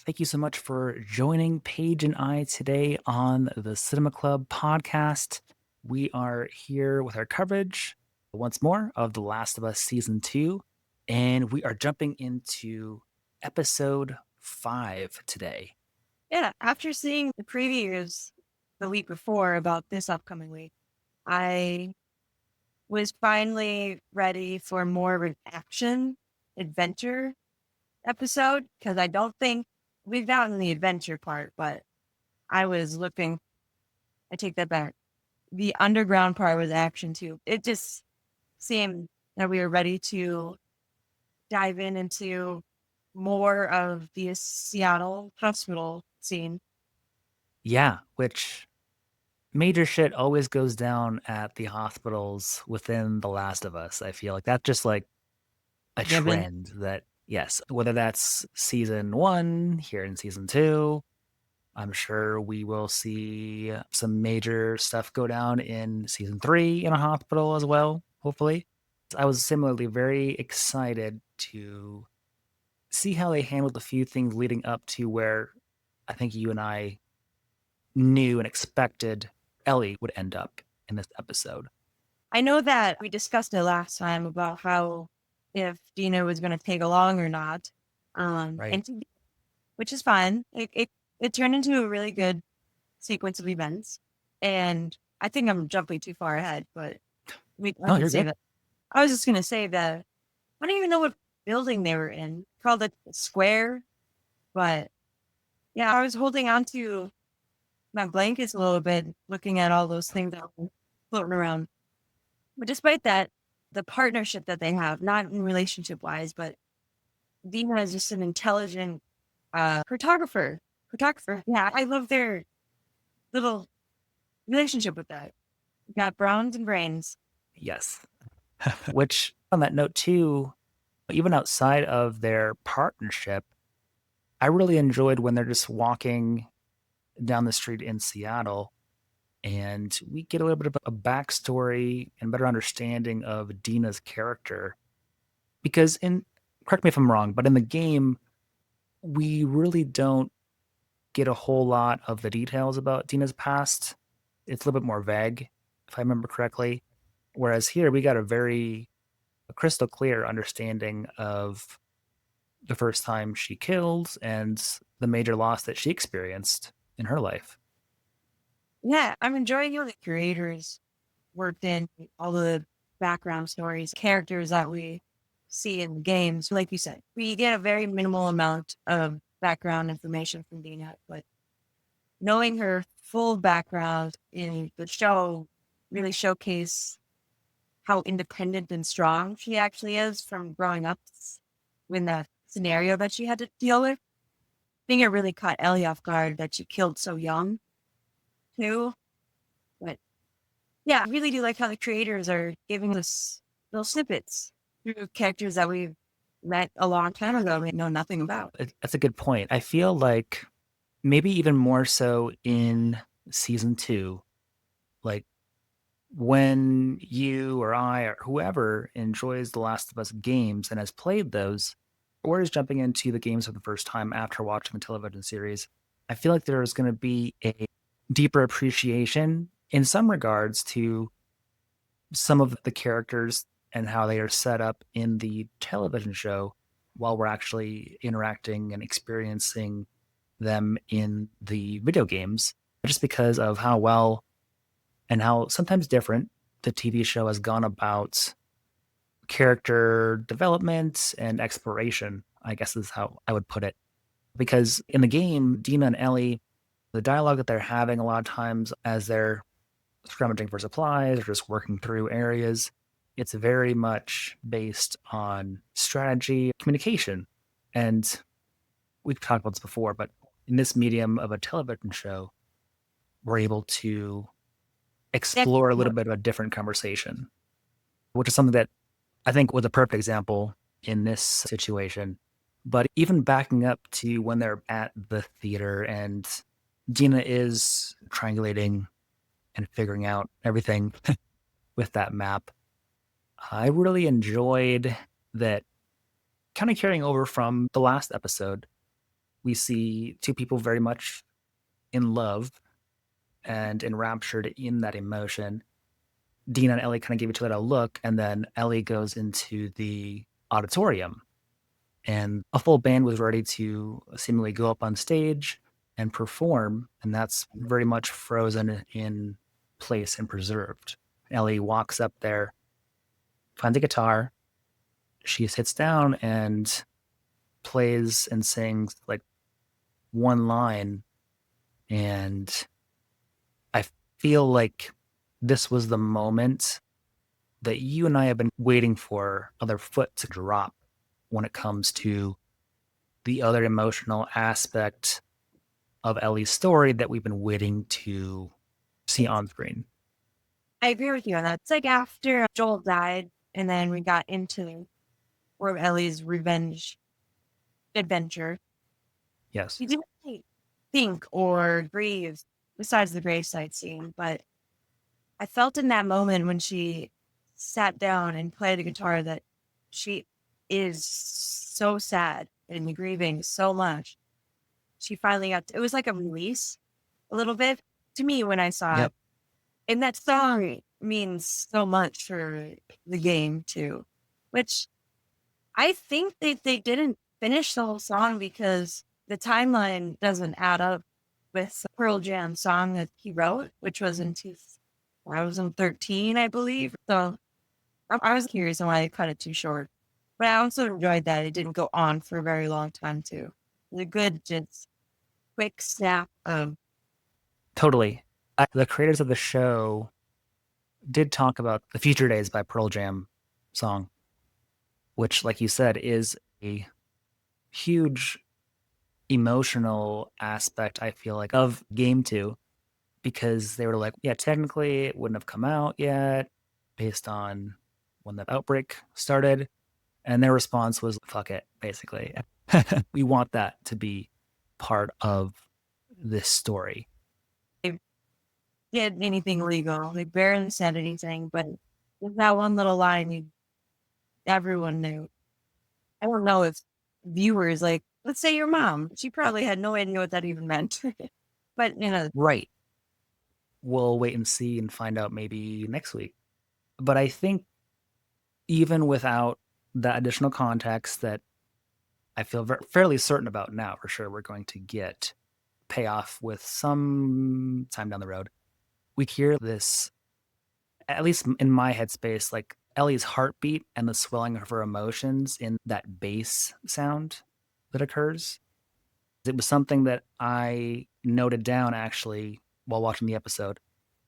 Thank you so much for joining Paige and I today on the Cinema Club podcast. We are here with our coverage once more of The Last of Us Season 2, and we are jumping into episode 5 today. Yeah, after seeing the previews the week before about this upcoming week, I was finally ready for more of an action adventure episode because I don't think we've gotten the adventure part, but I was looking, I take that back. The underground part was action too. It just seemed that we were ready to dive into more of the Seattle hospital scene. Yeah, which major shit always goes down at the hospitals within The Last of Us. I feel like that's just like a Given, trend that, yes, whether that's season 1, here in season 2, I'm sure we will see some major stuff go down in season 3 in a hospital as well, hopefully. I was similarly very excited to see how they handled a few things leading up to where I think you and I knew and expected Ellie would end up in this episode. I know that we discussed it last time about how if Dina was going to take along or not, Right. which is fine. It turned into a really good sequence of events, and I think I'm jumping too far ahead, but I No, can you're say good. that. I was just going to say that I don't even know what building they were in. Called it Square, but yeah, I was holding on to my blankets a little bit, looking at all those things that were floating around. But despite that, the partnership that they have, not in relationship wise, but Dina is just an intelligent photographer. Photographer. Yeah, I love their little relationship with that. Got browns and brains. Yes. Which, on that note, too, even outside of their partnership, I really enjoyed when they're just walking down the street in Seattle and we get a little bit of a backstory and better understanding of Dina's character. Because correct me if I'm wrong, but in the game, we really don't get a whole lot of the details about Dina's past. It's a little bit more vague, if I remember correctly. Whereas here, we got a very crystal clear understanding of the first time she killed and the major loss that she experienced in her life. Yeah, I'm enjoying how the creators worked in all the background stories, characters that we see in the games. Like you said, we get a very minimal amount of background information from Dina, but knowing her full background in the show really showcase how independent and strong she actually is from growing up in the scenario that she had to deal with. I think it really caught Ellie off guard that she killed so young too. But yeah, I really do like how the creators are giving us little snippets through characters that we've met a long time ago and know nothing about. That's a good point. I feel like maybe even more so in season 2, like when you or I or whoever enjoys The Last of Us games and has played those, or is jumping into the games for the first time after watching the television series, I feel like there is going to be a deeper appreciation in some regards to some of the characters and how they are set up in the television show while we're actually interacting and experiencing them in the video games, just because of how well and how sometimes different the TV show has gone about character development and exploration, I guess is how I would put it. Because in the game, Dina and Ellie, the dialogue that they're having a lot of times as they're scrummaging for supplies or just working through areas, it's very much based on strategy, communication. And we've talked about this before, but in this medium of a television show, we're able to That's explore a little bit of a different conversation, which is something that I think was a perfect example in this situation. But even backing up to when they're at the theater and Dina is triangulating and figuring out everything with that map, I really enjoyed that kind of carrying over from the last episode. we see two people very much in love and enraptured in that emotion. Dina and Ellie kind of give each other a look, and then Ellie goes into the auditorium, and a full band was ready to seemingly go up on stage and perform, and that's very much frozen in place and preserved. Ellie walks up there, finds a guitar, she sits down and plays and sings like one line, and I feel like this was the moment that you and I have been waiting for other foot to drop when it comes to the other emotional aspect of Ellie's story that we've been waiting to see on screen. I agree with you on that. It's like after Joel died, and then we got into where Ellie's revenge adventure. Yes. You didn't really think or grieve besides the gravesite scene, but I felt in that moment when she sat down and played the guitar that she is so sad and grieving so much. She finally got, it was like a release a little bit to me when I saw it. Yep. And that song means so much for the game too, which I think they didn't finish the whole song because the timeline doesn't add up with the Pearl Jam song that he wrote, which was in 2013, I believe. So I was curious on why they cut it too short. But I also enjoyed that it didn't go on for a very long time too. The good, just quick snap of Totally. The creators of the show did talk about the Future Days by Pearl Jam song, which, like you said, is a huge emotional aspect, I feel like, of game two, because they were like, yeah, technically it wouldn't have come out yet based on when the outbreak started. And their response was, fuck it, basically. We want that to be part of this story. they did anything legal. They barely said anything, but with that one little line, everyone knew. I don't know if viewers, like, let's say your mom, she probably had no idea what that even meant. But, Right. We'll wait and see and find out maybe next week. But I think even without that additional context that I feel fairly certain about now, for sure, we're going to get payoff with some time down the road. We hear this, at least in my headspace, like Ellie's heartbeat and the swelling of her emotions in that bass sound that occurs. It was something that I noted down actually while watching the episode.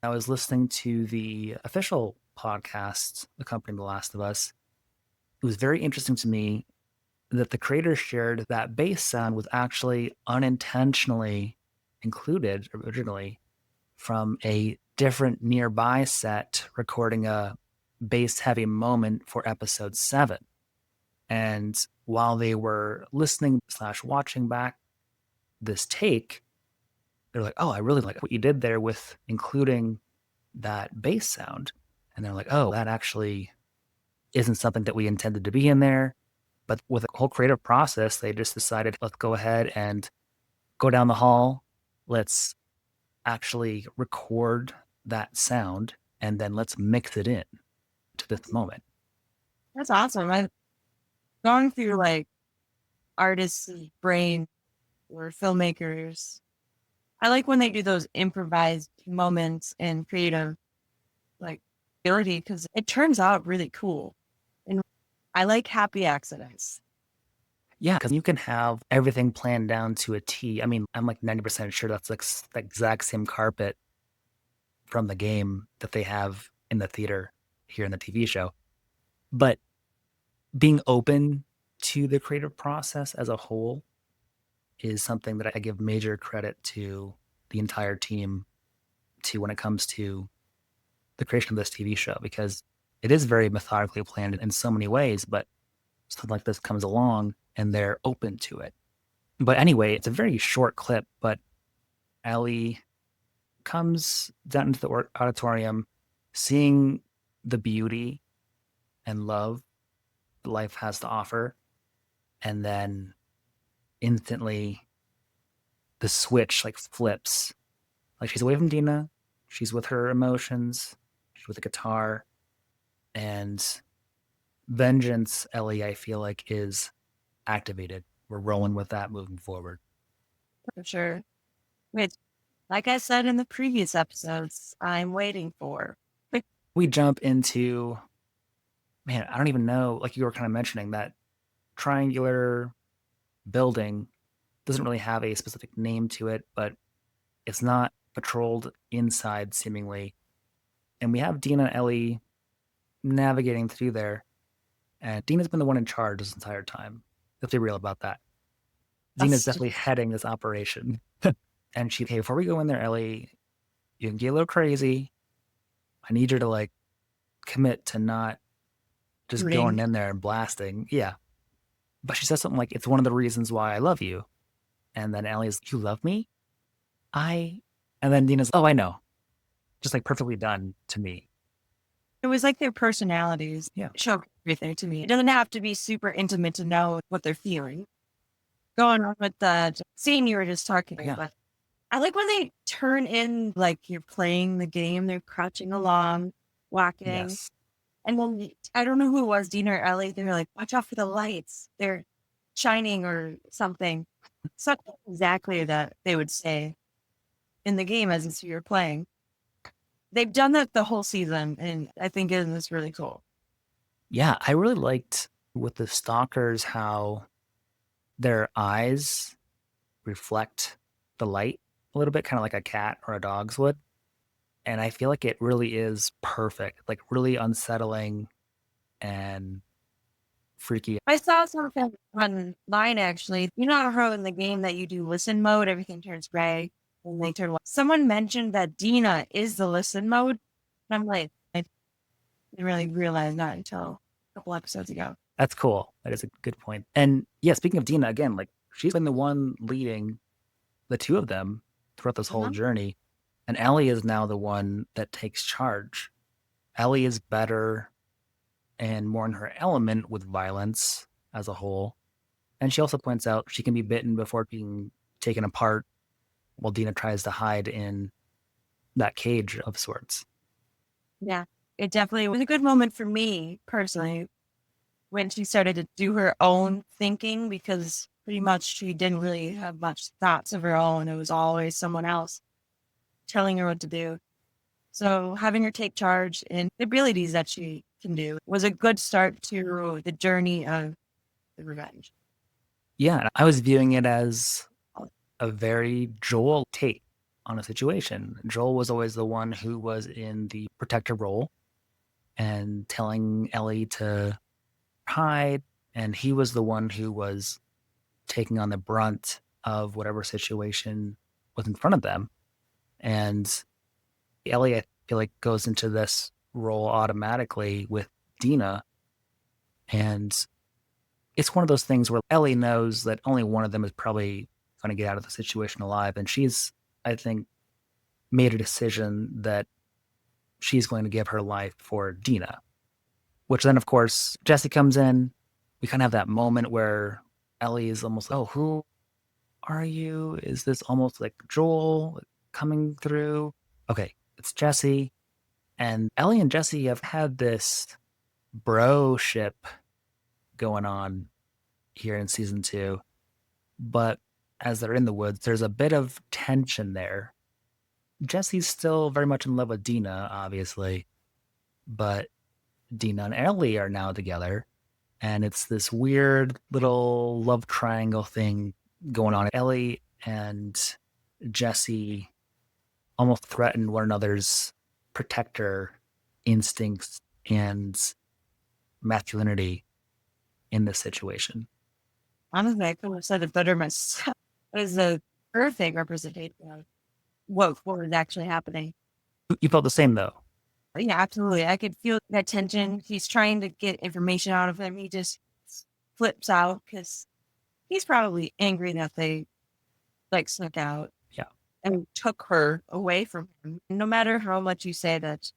I was listening to the official podcast accompanying The Last of Us. It was very interesting to me that the creators shared that bass sound was actually unintentionally included originally from a different nearby set recording a bass heavy moment for episode 7. And while they were listening slash watching back this take, they're like, oh, I really like what you did there with including that bass sound. And they're like, oh, that actually isn't something that we intended to be in there. But with a whole creative process, they just decided, let's go ahead and go down the hall. Let's actually record that sound and then let's mix it in to this moment. that's awesome. I've gone through like artists' brain or filmmakers. I like when they do those improvised moments and creative like ability because it turns out really cool. And I like happy accidents. Yeah, because you can have everything planned down to a T. I mean, I'm like 90% sure that's like the exact same carpet from the game that they have in the theater here in the TV show. But being open to the creative process as a whole is something that I give major credit to the entire team to when it comes to the creation of this TV show, because it is very methodically planned in so many ways, but something like this comes along and they're open to it. But anyway, it's a very short clip, but Ellie comes down into the auditorium, seeing the beauty and love life has to offer, and then instantly the switch like flips. Like she's away from Dina, she's with her emotions, she's with the guitar, and vengeance, Ellie, I feel like is activated. We're rolling with that moving forward. for sure. Which, like I said in the previous episodes, I'm waiting for. We jump into, man, I don't even know, like you were kind of mentioning, that triangular building doesn't really have a specific name to it, but it's not patrolled inside seemingly. And we have Dina and Ellie navigating through there. And Dina's been the one in charge this entire time. Let's be real about that. Dina's That's definitely heading this operation. And she, hey, before we go in there, Ellie, you can get a little crazy. I need you to like commit to not just going rooting. in there and blasting. Yeah. But she says something like, it's one of the reasons why I love you. And then Ellie's, you love me? I, and then Dina's, oh, I know. Just like perfectly done to me. It was like their personalities Yeah. show everything to me. It doesn't have to be super intimate to know what they're feeling. Going on with the scene you were just talking Yeah. about. I like when they turn in like you're playing the game, they're crouching along, walking. Yes. And then I don't know who it was, Dina or Ellie. They were like, watch out for the lights. They're shining or something. So exactly that they would say in the game as if you're playing. They've done that the whole season, and I think it is really cool. Yeah. I really liked with the stalkers how their eyes reflect the light a little bit, kind of like a cat or a dog's would. And I feel like it really is perfect, like really unsettling and freaky. I saw something online actually. You know how in the game that you do listen mode, everything turns gray and they turn white. Someone mentioned that Dina is the listen mode. And I'm like, I didn't really realize that until a couple episodes ago. That's cool. That is a good point. And yeah, speaking of Dina, again, like she's been the one leading the two of them throughout this whole Mm-hmm. journey. And Ellie is now the one that takes charge. Ellie is better and more in her element with violence as a whole. And she also points out she can be bitten before being taken apart while Dina tries to hide in that cage of sorts. Yeah, it definitely was a good moment for me personally when she started to do her own thinking because pretty much she didn't really have much thoughts of her own. It was always someone else telling her what to do. So having her take charge in the abilities that she can do was a good start to the journey of the revenge. Yeah, I was viewing it as a very Joel take on a situation. Joel was always the one who was in the protector role and telling Ellie to hide, and he was the one who was taking on the brunt of whatever situation was in front of them. And Ellie, I feel like, goes into this role automatically with Dina. And it's one of those things where Ellie knows that only one of them is probably going to get out of the situation alive. And she's, I think, made a decision that she's going to give her life for Dina, which then, of course, Jesse comes in. We kind of have that moment where Ellie is almost, oh, who are you? Is this almost like Joel coming through? Okay, it's Jesse. And Ellie and Jesse have had this bro ship going on here in season two. But as they're in the woods, there's a bit of tension there. Jesse's still very much in love with Dina, obviously, but Dina and Ellie are now together. And it's this weird little love triangle thing going on. Ellie and Jesse almost threaten one another's protector instincts and masculinity in this situation. Honestly, I couldn't have said it better myself. It was a perfect representation of what was actually happening. You felt the same though. Yeah, absolutely. I could feel that tension. He's trying to get information out of him. He just flips out because he's probably angry that they like snuck out Yeah. and took her away from him. No matter how much you say that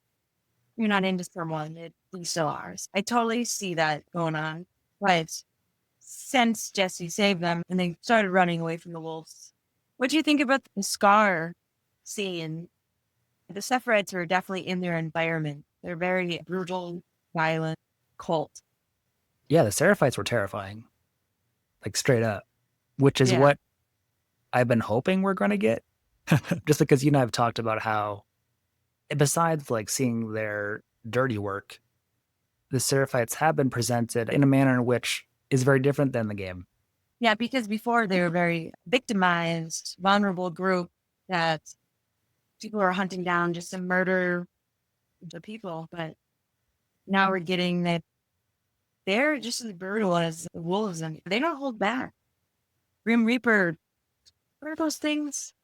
you're not into someone, they still are. I totally see that going on. But since Jesse saved them and they started running away from the wolves, What do you think about the Scar scene? The Sephiroths are definitely in their environment. They're very brutal, violent cult. Yeah, the Seraphites were terrifying, like straight up, which is Yeah. what I've been hoping we're going to get. Just because you and I have talked about how, besides like seeing their dirty work, the Seraphites have been presented in a manner in which is very different than the game. Yeah, because before they were very victimized, vulnerable group that people are hunting down just to murder the people. But now we're getting that they're just as brutal as the wolves and they don't hold back. Grim Reaper, what are those things?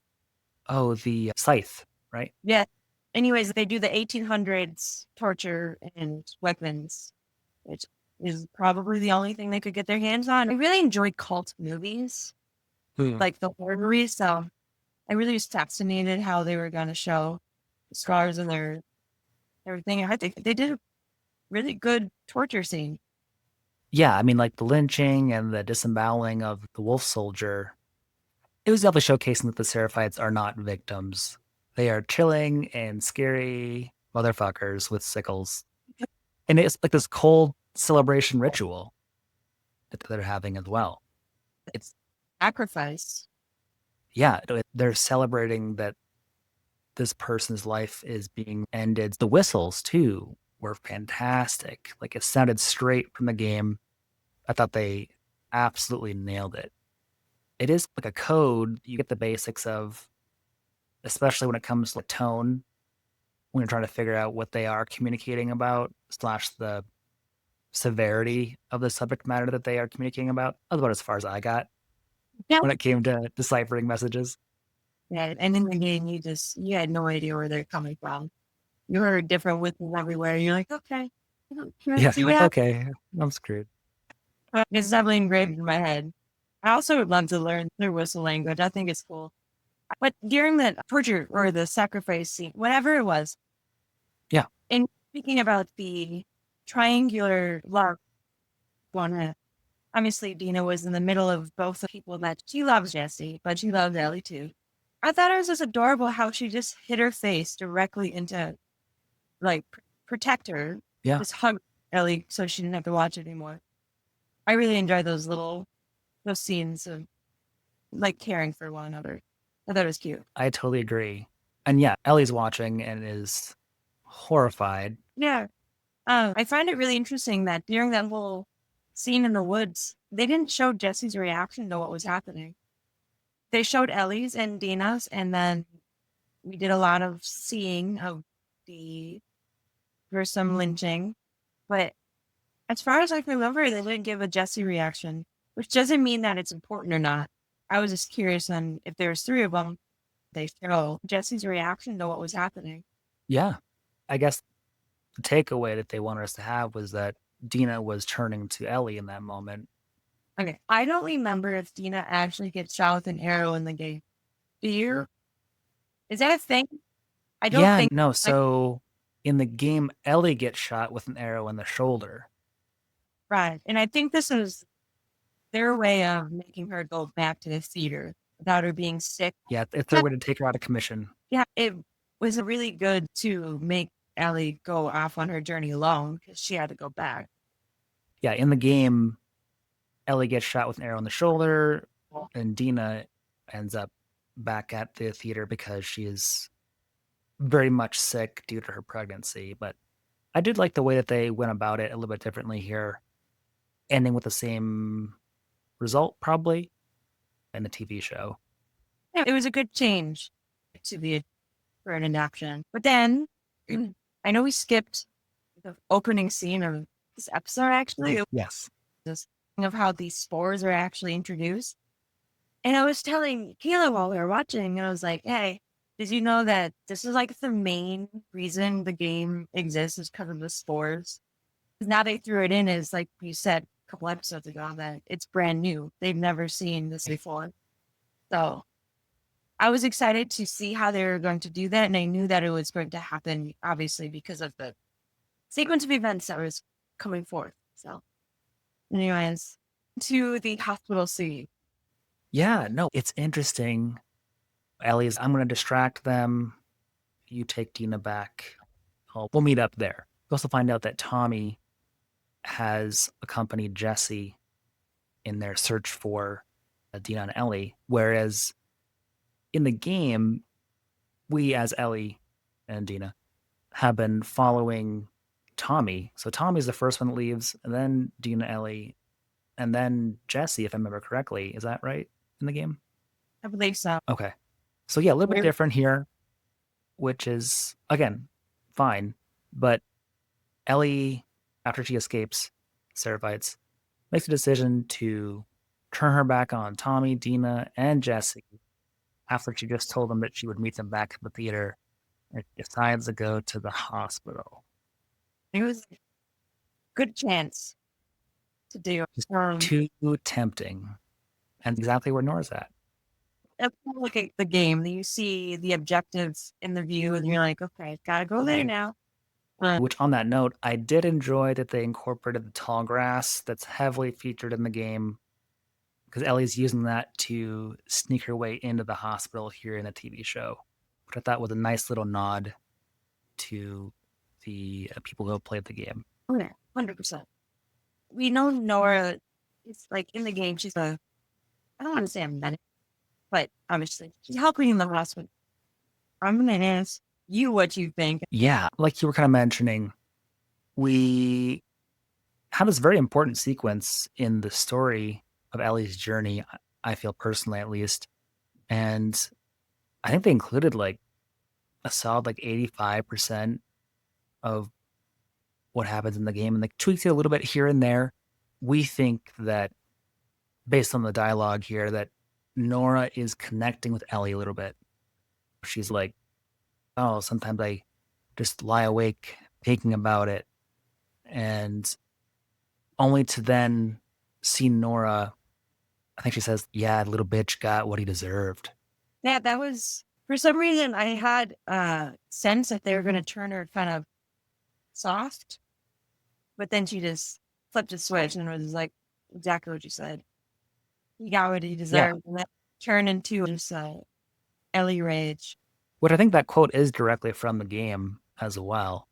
Oh, the scythe, right? Yeah. Anyways, they do the 1800s torture and weapons, which is probably the only thing they could get their hands on. I really enjoy cult movies, Hmm. like the horror movies. So I really was fascinated how they were going to show the scars and their everything. I think they did a really good torture scene. Yeah, I mean, like the lynching and the disemboweling of the wolf soldier, it was definitely showcasing that the Seraphites are not victims. They are chilling and scary motherfuckers with sickles. And it's like this cold celebration ritual that they're having as well. It's, Sacrifice. yeah, they're celebrating that this person's life is being ended. The whistles, too, were fantastic. Like it sounded straight from the game. I thought they absolutely nailed it. It is like a code you get the basics of, especially when it comes to tone, when you're trying to figure out what they are communicating about, slash the severity of the subject matter that they are communicating about. That was about as far as I got Yeah. when it came to deciphering messages. Yeah. And in the game, you had no idea where they're coming from. You heard different whistles everywhere. You're like, okay, Yeah. let's see what happens. Okay. I'm screwed. It's definitely engraved in my head. I also would love to learn their whistle language. I think it's cool. But during the torture or the sacrifice scene, whatever it was, Yeah. and speaking about the triangular love one, obviously Dina was in the middle of both the people that she loves Jesse, but she loves Ellie too. I thought it was just adorable how she just hit her face directly into like protect her, Yeah. just hug Ellie so she didn't have to watch it anymore. I really enjoy those scenes of like caring for one another. I thought it was cute. I totally agree. And yeah, Ellie's watching and is horrified. Yeah. I find it really interesting that during that whole scene in the woods, they didn't show Jesse's reaction to what was happening. They showed Ellie's and Dina's, and then we did a lot of seeing of the gruesome lynching. But as far as I can remember, they didn't give a Jesse reaction, which doesn't mean that it's important or not. I was just curious on if there's three of them, they show Jesse's reaction to what was happening. Yeah. I guess the takeaway that they wanted us to have was that Dina was turning to Ellie in that moment. Okay. I don't remember if Dina actually gets shot with an arrow in the game. Do you? Is that a thing? I don't Yeah, think no. I So in the game, Ellie gets shot with an arrow in the shoulder. right. And I think this is their way of making her go back to the theater without her being sick. Yeah, it's their way to take her out of commission. Yeah, it was really good to make Ellie go off on her journey alone because she had to go back. Yeah, in the game, Ellie gets shot with an arrow in the shoulder, and Dina ends up back at the theater because she is very much sick due to her pregnancy. But I did like the way that they went about it a little bit differently here, ending with the same result, probably, in the TV show. Yeah, it was a good change to be for an adaptation. But then I know we skipped the opening scene of this episode actually. It Yes. was of how these spores are actually introduced. And I was telling Kayla while we were watching, and I was like, hey, did you know that this is like the main reason the game exists is because of the spores? 'Cause now they threw it in as, like you said a couple episodes ago, that it's brand new. They've never seen this before. So I was excited to see how they were going to do that. And I knew that it was going to happen, obviously, because of the sequence of events that was coming forth. So, anyways, to the hospital scene. Yeah, no, it's interesting. Ellie's, I'm going to distract them. You take Dina back. We'll meet up there. We also find out that Tommy has accompanied Jesse in their search for Dina and Ellie, whereas in the game, we as Ellie and Dina have been following Tommy. So Tommy's the first one that leaves, and then Dina, Ellie, and then Jesse, if I remember correctly. Is that right in the game? I believe so. Okay. So yeah, a little bit We're, different here, which is again fine. But Ellie, after she escapes Seraphites, makes a decision to turn her back on Tommy, Dina, and Jesse after she just told them that she would meet them back at the theater and decides to go to the hospital. it was a good chance to do. Just too tempting. And exactly where Nora's at. If you look at the game, you see the objectives in the view, and you're like, okay, gotta go there now. Which, on that note, I did enjoy that they incorporated the tall grass that's heavily featured in the game because Ellie's using that to sneak her way into the hospital here in the TV show, which I thought was a nice little nod to the people who have played the game. Oh, yeah, 100%. We know Nora is like in the game, she's a, I don't want to say a medic, but obviously she's helping in the hospital. I'm going to ask you what you think. Yeah, like you were kind of mentioning, we had this very important sequence in the story of Ellie's journey, I feel personally at least. And I think they included like a solid like 85% of what happens in the game and like tweaks it a little bit here and there. We think that based on the dialogue here that Nora is connecting with Ellie a little bit. She's like, oh, sometimes I just lie awake thinking about it. And only to then see Nora, I think she says, yeah, little bitch got what he deserved. Yeah, that was, for some reason, I had a sense that they were going to turn her kind of soft, but then she just flipped a switch and was like, exactly what you said. He got what he Yeah. deserved. And that turned into just Ellie rage. Which I think that quote is directly from the game as well.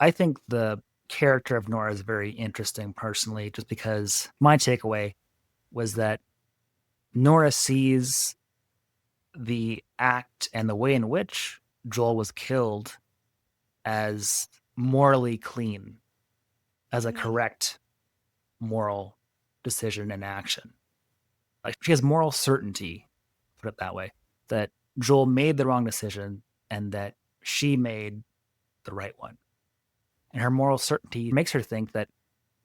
I think the character of Nora is very interesting personally, just because my takeaway was that Nora sees the act and the way in which Joel was killed as morally clean, as a correct moral decision and action. Like she has moral certainty, put it that way, that Joel made the wrong decision and that she made the right one. And her moral certainty makes her think that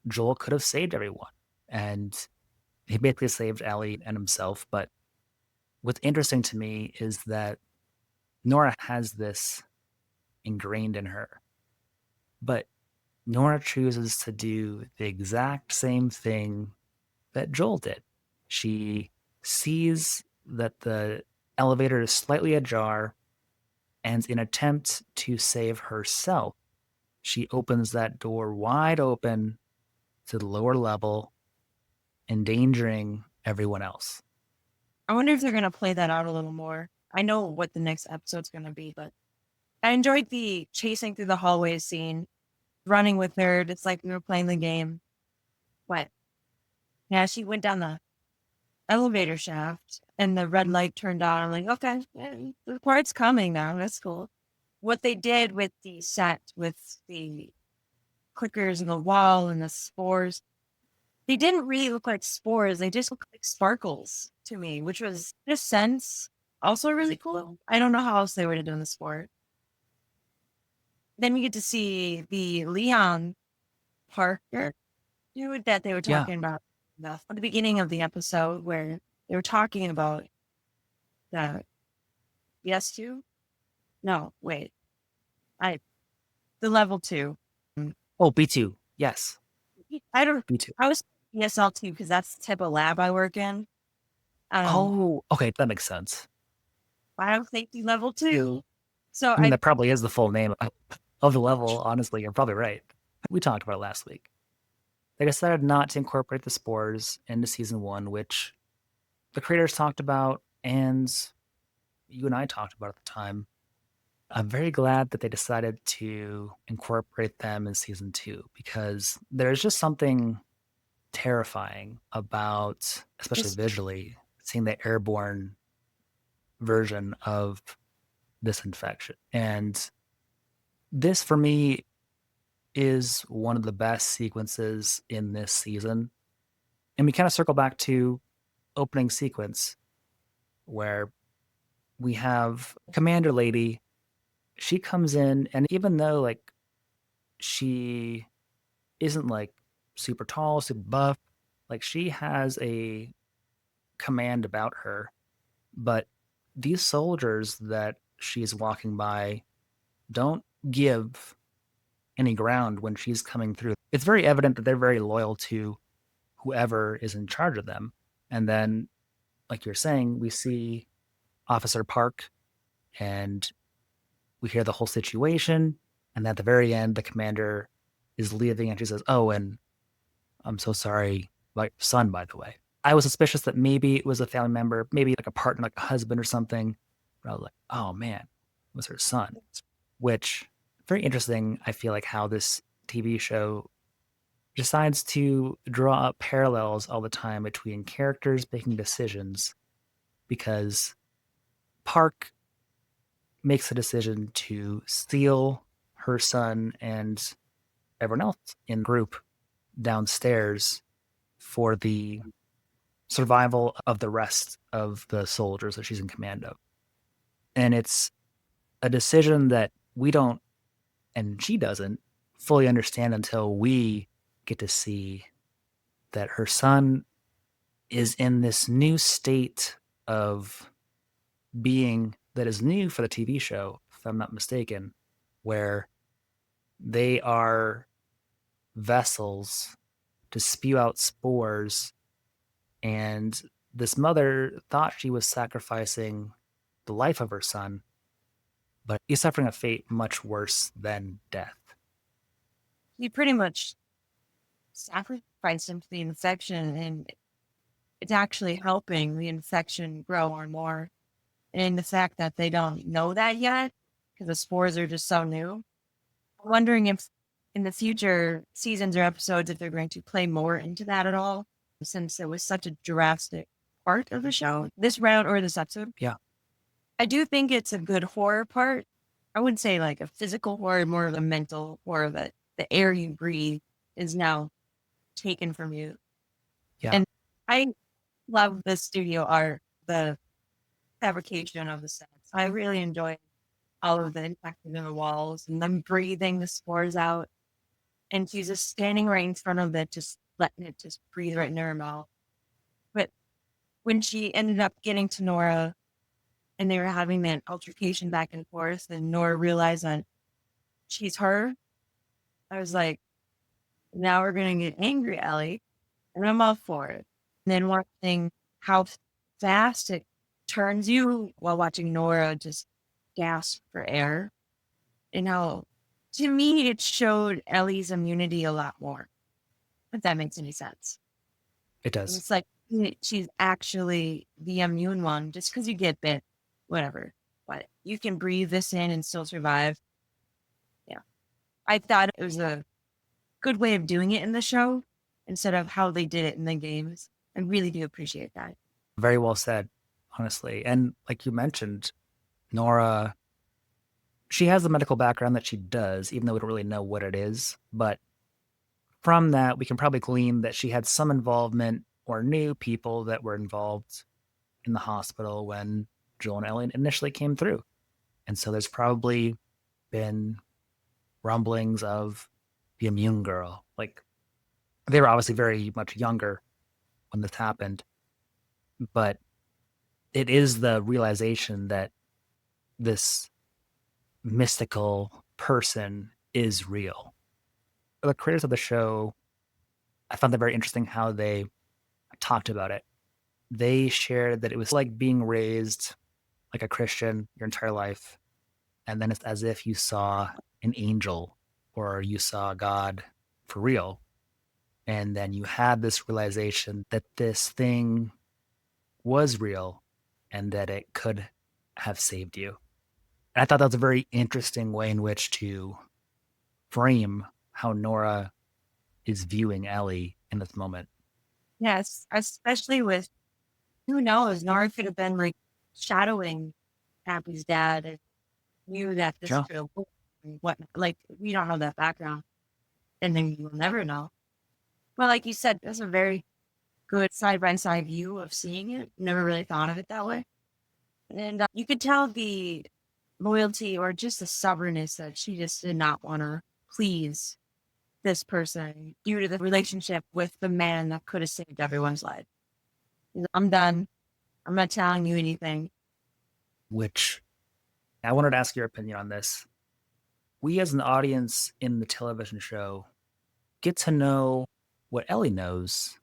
Joel could have saved everyone. And he basically saved Ellie and himself. But what's interesting to me is that Nora has this ingrained in her. But Nora chooses to do the exact same thing that Joel did. She sees that the elevator is slightly ajar, and in an attempt to save herself, she opens that door wide open to the lower level, endangering everyone else. I wonder if they're going to play that out a little more. I know what the next episode's going to be, but I enjoyed the chasing through the hallways scene, running with her. It's like we were playing the game. What? Yeah, she went down the elevator shaft and the red light turned on. I'm like, okay, the part's coming now. That's cool. What they did with the set, with the clickers and the wall and the spores, they didn't really look like spores. They just looked like sparkles to me, which was, in a sense, also really cool. I don't know how else they would have done the sport. Then we get to see the Leon Parker dude that they were Yeah. talking about at the beginning of the episode, where they were talking about the BS2. No, wait, the level 2. Oh, B2. Yes. I don't. B2. I was ESL2 because that's the type of lab I work in. Oh, okay. That makes sense. Biosafety level 2. So I mean, that probably is the full name of the level. Honestly, you're probably right. We talked about it last week. They decided not to incorporate the spores into season 1, which the creators talked about, and you and I talked about at the time, I'm very glad that they decided to incorporate them in season 2 because there's just something terrifying about, especially Just visually, seeing the airborne version of this infection. And this, for me, is one of the best sequences in this season. And we kind of circle back to opening sequence where we have Commander Lady. She comes in, and even though like she isn't like super tall, super buff, like she has a command about her. But these soldiers that she's walking by don't give any ground when she's coming through. It's very evident that they're very loyal to whoever is in charge of them. And then, like you're saying, we see Officer Park and we hear the whole situation. And at the very end, the commander is leaving and she says, "Oh, and I'm so sorry about your son, by the way." I was suspicious that maybe it was a family member, maybe like a partner, like a husband or something. But I was like, oh man, it was her son, which very interesting. I feel like how this TV show decides to draw up parallels all the time between characters making decisions because Park makes a decision to steal her son and everyone else in the group downstairs for the survival of the rest of the soldiers that she's in command of. And it's a decision that we don't, and she doesn't fully understand until we get to see that her son is in this new state of being that is new for the TV show, if I'm not mistaken, where they are vessels to spew out spores. And this mother thought she was sacrificing the life of her son, but he's suffering a fate much worse than death. he pretty much sacrificed him to the infection, and it's actually helping the infection grow more and more. And the fact that they don't know that yet, because the spores are just so new. I'm wondering if in the future seasons or episodes, if they're going to play more into that at all, since it was such a drastic part of the show, this round or this episode. Yeah, I do think it's a good horror part. I wouldn't say like a physical horror, more of a mental horror that the air you breathe is now taken from you. yeah, And I love the studio art, the fabrication of the sets. I really enjoy all of the infected in the walls and them breathing the spores out. And she's just standing right in front of it, just letting it just breathe right in her mouth. But when she ended up getting to Nora and they were having that altercation back and forth, and Nora realized that she's her, I was like, now we're going to get angry, Ellie. And I'm all for it. And then watching how fast it turns you while watching Nora just gasp for air, and how, to me, it showed Ellie's immunity a lot more, if that makes any sense. it does. It's like she's actually the immune one just because you get bit, whatever. But you can breathe this in and still survive. Yeah. I thought it was a good way of doing it in the show instead of how they did it in the games. I really do appreciate that. Very well said, honestly. And like you mentioned, Nora, she has the medical background that she does, even though we don't really know what it is. But from that, we can probably glean that she had some involvement or knew people that were involved in the hospital when Joel and Ellie initially came through. And so there's probably been rumblings of the immune girl. Like they were obviously very much younger when this happened, but it is the realization that this mystical person is real. The creators of the show, I found that very interesting how they talked about it. They shared that it was like being raised like a Christian your entire life, and then it's as if you saw an angel or you saw God for real. And then you had this realization that this thing was real and that it could have saved you. And I thought that was a very interesting way in which to frame how Nora is viewing Ellie in this moment. Yes, especially with who knows, Nora could have been like shadowing Abby's dad and knew that this Yeah. could have and whatnot. Like we don't know that background, and then you'll never know. Well, like you said, that's a very good side by side view of seeing it. Never really thought of it that way. And you could tell the loyalty or just the stubbornness that she just did not want to please this person due to the relationship with the man that could have saved everyone's life. I'm done. I'm not telling you anything. Which I wanted to ask your opinion on this. We, as an audience in the television show, get to know what Ellie knows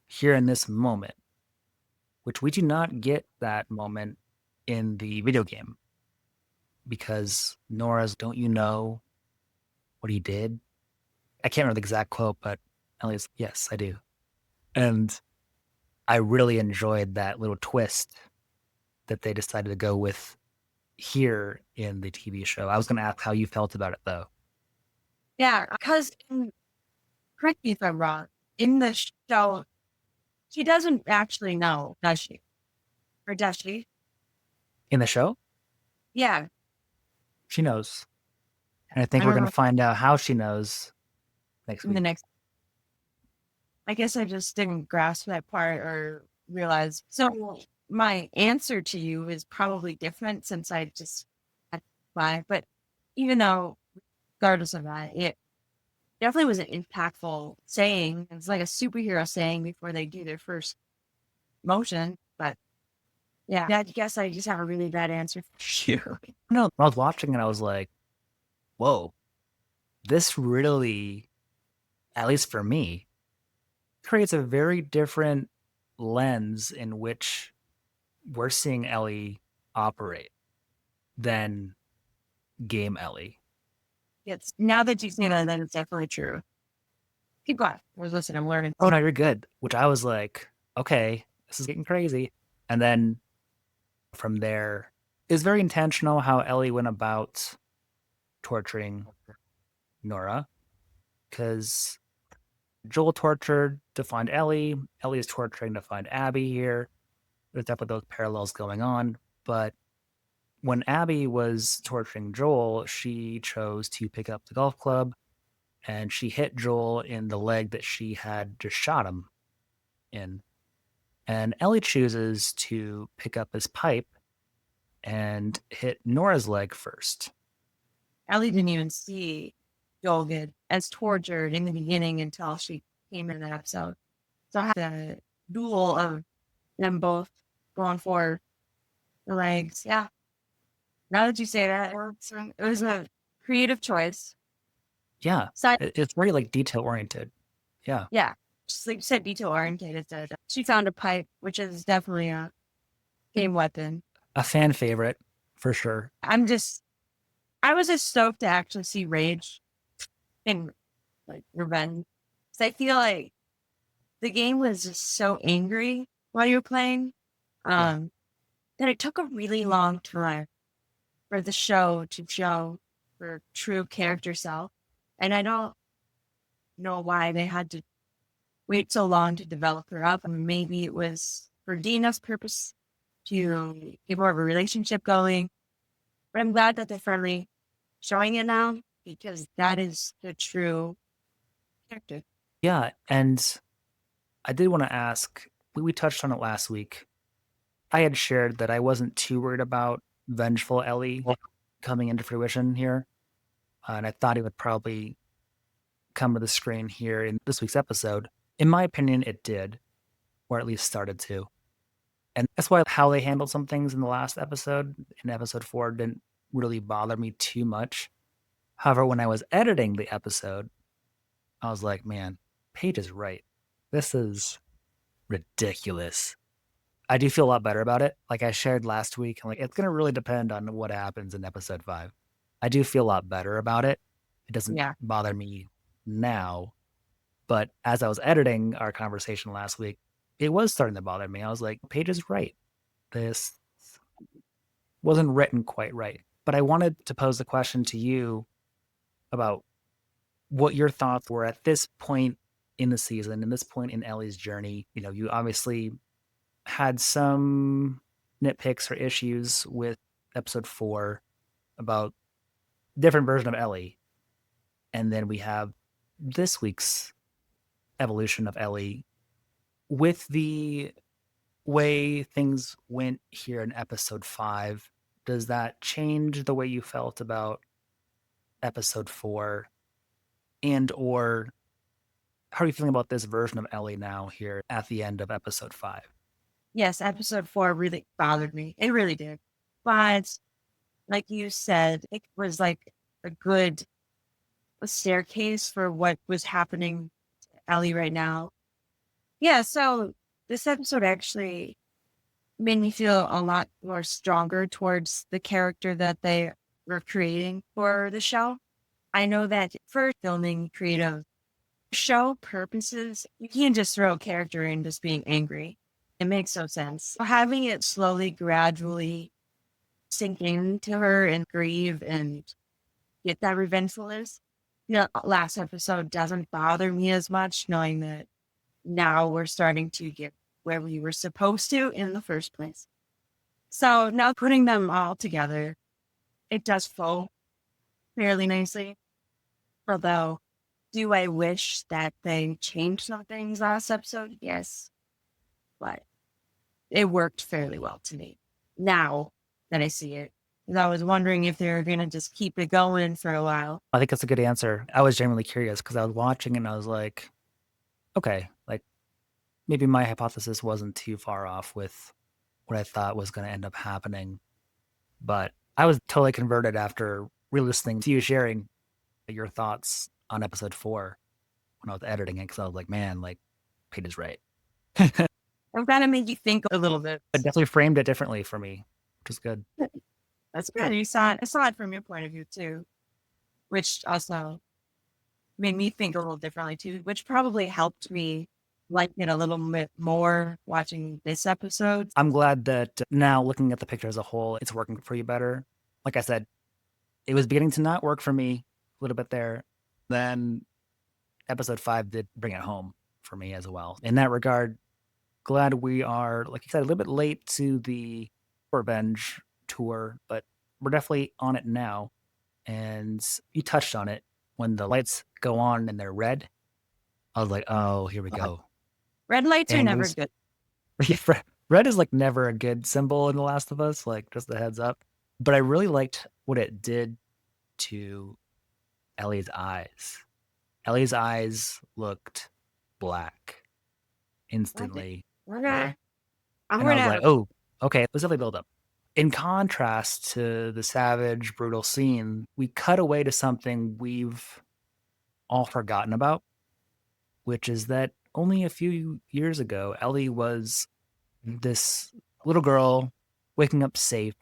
here in this moment, which we do not get that moment in the video game because Nora's, don't you know what he did? I can't remember the exact quote, but Ellie's, yes, I do. And I really enjoyed that little twist that they decided to go with here in the TV show. I was going to ask how you felt about it, though. Yeah, because correct me if I'm wrong. In the show, she doesn't actually know, does she? Or does she? In the show, Yeah, she knows. And I think I we're don't going know to find out how she knows next in the week. next. I guess I just didn't grasp that part or realize. So my answer to you is probably different since I just had by. But even though, regardless of that, it definitely was an impactful saying. It's like a superhero saying before they do their first motion. But yeah, I guess I just have a really bad answer for you. No, I was watching and I was like, whoa, this really, at least for me, creates a very different lens in which we're seeing Ellie operate than game Ellie. It's now that you say that, then it's definitely true. Keep going. I was listening. I'm learning. Oh no, you're good. Which I was like, okay, this is getting crazy. And then from there, it's very intentional how Ellie went about torturing Nora because Joel tortured to find Ellie. Ellie is torturing to find Abby here. There's definitely those parallels going on. But when Abby was torturing Joel, she chose to pick up the golf club and she hit Joel in the leg that she had just shot him in. And Ellie chooses to pick up his pipe and hit Nora's leg first. Ellie didn't even see Joel get as tortured in the beginning until she came in that episode. So I had the duel of them both going for the legs. Yeah. Now that you say that, it was a creative choice. Yeah, So it's very like detail oriented. Yeah, yeah, just like you said, detail oriented. She found a pipe, which is definitely a game weapon. a fan favorite for sure. I was just stoked to actually see Rage and like revenge. So I feel like the game was just so angry while you were playing, Yeah, that it took a really long time for the show to show her true character self. And I don't know why they had to wait so long to develop her up. I mean, maybe it was for Dina's purpose to get more of a relationship going. But I'm glad that they're finally showing it now because that is the true character. yeah, and I did want to ask. We touched on it last week. I had shared that I wasn't too worried about vengeful Ellie coming into fruition here, and I thought it would probably come to the screen here in this week's episode. In my opinion, it did, or at least started to. And that's why how they handled some things in the last episode, in episode 4, didn't really bother me too much. However, when I was editing the episode, I was like, man, Paige is right. This is ridiculous. I do feel a lot better about it. Like I shared last week, I'm like, it's going to really depend on what happens in episode 5. I do feel a lot better about it. It doesn't Yeah. bother me now. But as I was editing our conversation last week, it was starting to bother me. I was like, Paige is right. This wasn't written quite right. But I wanted to pose the question to you about what your thoughts were at this point in the season, in this point in Ellie's journey. You know, you obviously had some nitpicks or issues with episode 4 about different version of Ellie. And then we have this week's evolution of Ellie with the way things went here in episode 5. Does that change the way you felt about episode 4? And or how are you feeling about this version of Ellie now here at the end of episode 5? Yes, episode 4 really bothered me. It really did. But like you said, it was like a good staircase for what was happening to Ellie right now. Yeah, so this episode actually made me feel a lot more stronger towards the character that they were creating for the show. I know that for filming creative show purposes, you can't just throw a character in just being angry. It makes no sense. Having it slowly, gradually sink into her and grieve and get that revengefulness. Last episode doesn't bother me as much, knowing that now we're starting to get where we were supposed to in the first place. So now putting them all together, it does flow fairly nicely. Although, do I wish that they changed some things last episode? Yes, but it worked fairly well to me now that I see it. 'Cause I was wondering if they were going to just keep it going for a while. I think that's a good answer. I was genuinely curious because I was watching and I was like, okay, like maybe my hypothesis wasn't too far off with what I thought was going to end up happening. But I was totally converted after re-listening to you sharing your thoughts on episode 4 when I was editing it because I was like, man, like Pete is right. It I'm kind of made you think a little bit. definitely framed it differently for me, which is good. That's good. I saw it from your point of view too, which also made me think a little differently too, which probably helped me like it a little bit more watching this episode. I'm glad that now looking at the picture as a whole, it's working for you better. Like I said, it was beginning to not work for me a little bit there. Then episode 5 did bring it home for me as well. In that regard, glad we are, like you said, a little bit late to the revenge tour, but we're definitely on it now. And you touched on it when the lights go on and they're red. I was like, oh, here we go. Red lights are And never there's good. red is like never a good symbol in The Last of Us, like just a heads up. But I really liked what it did to Ellie's eyes. Ellie's eyes looked black instantly. Okay. I'm And I gonna was have like, a oh, okay, let's definitely build up. In contrast to the savage, brutal scene, we cut away to something we've all forgotten about, which is that only a few years ago, Ellie was this little girl waking up safe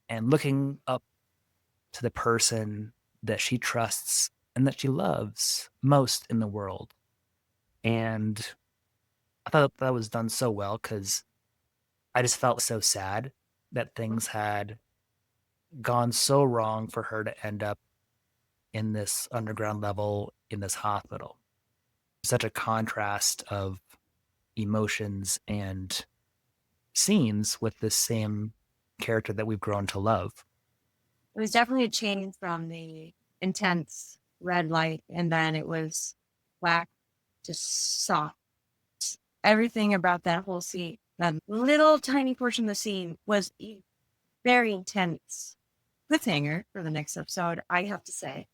and looking up to the person that she trusts and that she loves most in the world. And I thought that was done so well because I just felt so sad that things had gone so wrong for her to end up in this underground level in this hospital. Such a contrast of emotions and scenes with this same character that we've grown to love. It was definitely a change from the intense red light, and then it was black, just soft. Everything about that whole scene, that little tiny portion of the scene, was very intense. Cliffhanger for the next episode, I have to say,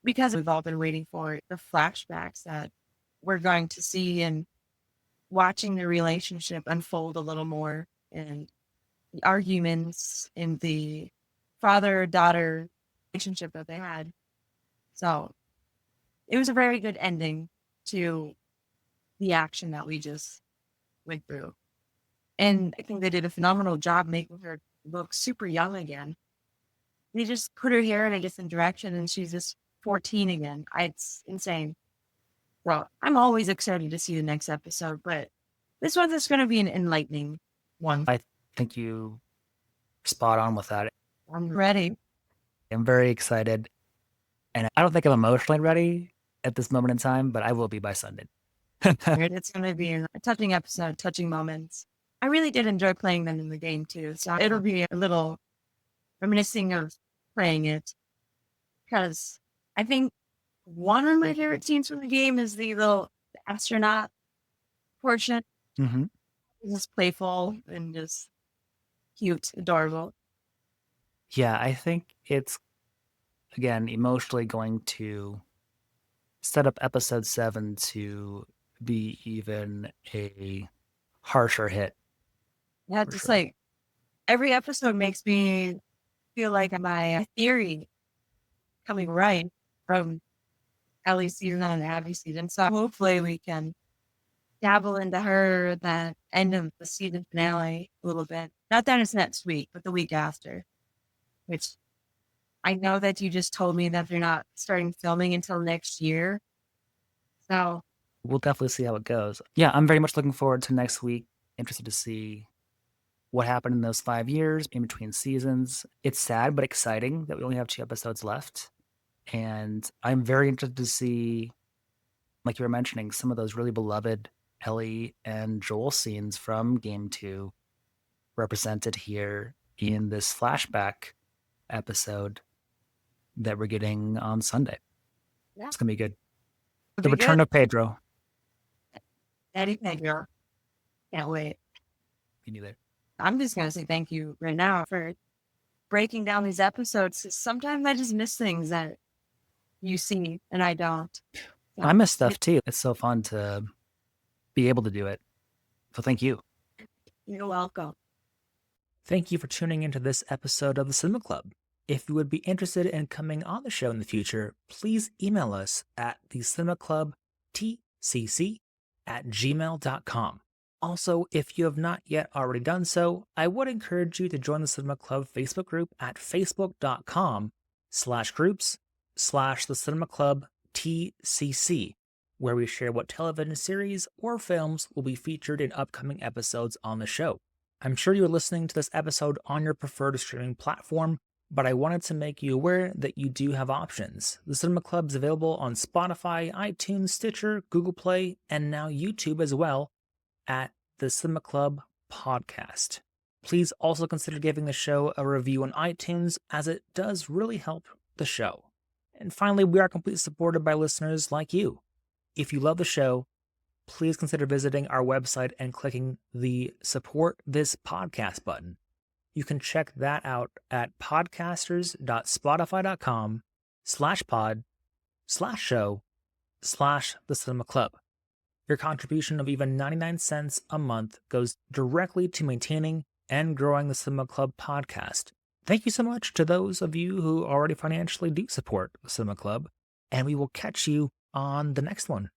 because we've all been waiting for the flashbacks that we're going to see and watching the relationship unfold a little more and the arguments in the father-daughter relationship that they had. So it was a very good ending to the action that we just went through. And I think they did a phenomenal job making her look super young again. They just put her hair in a different direction and she's just 14 again. It's insane. Well, I'm always excited to see the next episode, but this one's just going to be an enlightening one. I think you spot on with that. I'm ready. I'm very excited. And I don't think I'm emotionally ready at this moment in time, but I will be by Sunday. It's going to be a touching episode, touching moments. I really did enjoy playing them in the game too. So it'll be a little reminiscing of playing it because I think one of my favorite scenes from the game is the little astronaut portion. Hmm. It's just playful and just cute, adorable. Yeah, I think it's, again, emotionally going to set up episode 7 to be even a harsher hit Yeah, for just sure. like every episode makes me feel like my theory coming right from Ellie's season and Abby's season. So hopefully we can dabble into her that end of the season finale a little bit. Not that it's next week, but the week after, which I know that you just told me that they're not starting filming until next year. So We'll definitely see how it goes. Yeah, I'm very much looking forward to next week. Interested to see what happened in those 5 years in between seasons. It's sad but exciting that we only have 2 episodes left. And I'm very interested to see, like you were mentioning, some of those really beloved Ellie and Joel scenes from Game 2 represented here in this flashback episode that we're getting on Sunday. yeah, It's going to be good. it'll The be return good. of Pedro. Eddie Pedro. Can't wait. Me neither. I'm just going to say thank you right now for breaking down these episodes. Sometimes I just miss things that you see and I don't. I So miss stuff too. It's so fun to be able to do it. So thank you. you're welcome. Thank you for tuning into this episode of the Cinema Club. If you would be interested in coming on the show in the future, please email us at thecinemaclubtcc@gmail.com. Also, if you have not yet already done so, I would encourage you to join the Cinema Club Facebook group at facebook.com/groups/the Cinema Club TCC, where we share what television series or films will be featured in upcoming episodes on the show. I'm sure you're listening to this episode on your preferred streaming platform, but I wanted to make you aware that you do have options. The Cinema Club is available on Spotify, iTunes, Stitcher, Google Play, and now YouTube as well at the Cinema Club Podcast. Please also consider giving the show a review on iTunes, as it does really help the show. And finally, we are completely supported by listeners like you. If you love the show, please consider visiting our website and clicking the Support This Podcast button. You can check that out at podcasters.spotify.com/pod/show/the Cinema Club. Your contribution of even 99 cents a month goes directly to maintaining and growing the Cinema Club podcast. Thank you so much to those of you who already financially do support the Cinema Club, and we will catch you on the next one.